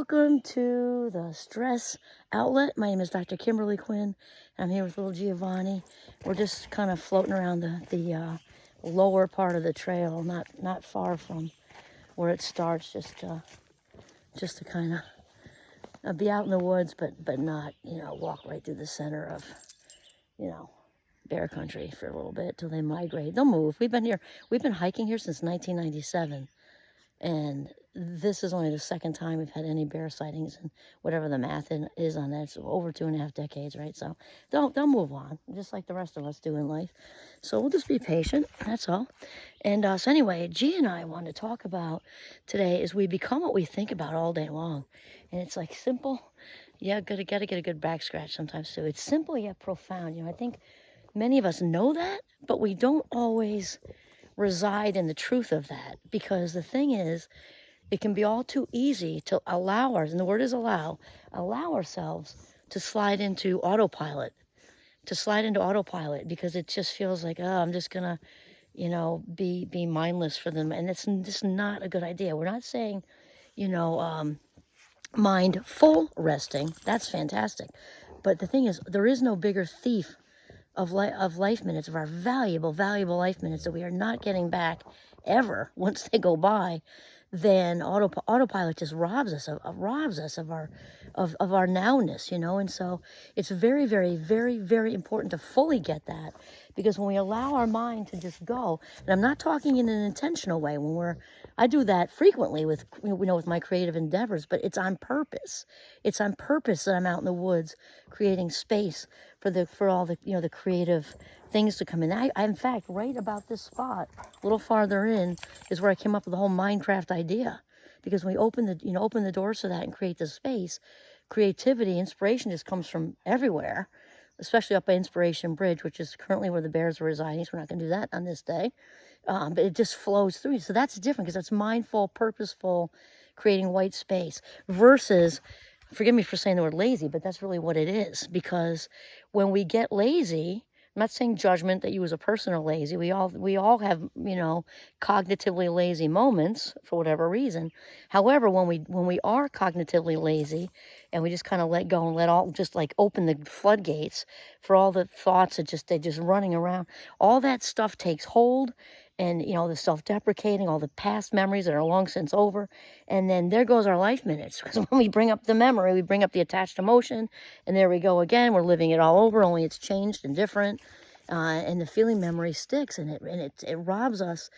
Welcome to the Stress Outlet. My name is Dr. Kimberly Quinn. I'm here with little Giovanni. We're just kind of floating around the lower part of the trail, not far from where it starts, just to kind of be out in the woods, but not, walk right through the center of, bear country for a little bit till they migrate. They'll move. We've been hiking here since 1997. And this is only the second time we've had any bear sightings, and whatever the math is on that, it's over 2.5 decades, right? So they'll move on, just like the rest of us do in life. So we'll just be patient, that's all. And so anyway, G and I want to talk about today is we become what we think about all day long. And it's like simple, gotta get a good back scratch sometimes too. It's simple yet profound. I think many of us know that, but we don't always reside in the truth of that, because the thing is, it can be all too easy to allow and the word is allow ourselves to slide into autopilot, because it just feels like, oh, I'm just gonna, be mindless for them. And it's just not a good idea. We're not saying, mindful resting. That's fantastic. But the thing is, there is no bigger thief of life minutes, of our valuable life minutes that we are not getting back ever once they go by, then autopilot just robs us of our nowness, And so it's very, very, very, very important to fully get that, because when we allow our mind to just go, and I'm not talking in an intentional way, I do that frequently with my creative endeavors, but it's on purpose. It's on purpose that I'm out in the woods creating space for all the the creative things to come in. I in fact, right about this spot, a little farther in, is where I came up with the whole Minecraft idea. Because when we open the doors to that and create the space, creativity, inspiration just comes from everywhere, especially up by Inspiration Bridge, which is currently where the bears are residing. So we're not going to do that on this day. But it just flows through. So that's different, because that's mindful, purposeful, creating white space versus, forgive me for saying the word lazy, but that's really what it is. Because when we get lazy, I'm not saying judgment that you as a person are lazy. We all have, cognitively lazy moments for whatever reason. However, when we are cognitively lazy and we just kind of let go and just like open the floodgates for all the thoughts that they're just running around, all that stuff takes hold. And, the self-deprecating, all the past memories that are long since over. And then there goes our life minutes. Because when we bring up the memory, we bring up the attached emotion. And there we go again. We're living it all over, only it's changed and different. And the feeling memory sticks. And it robs us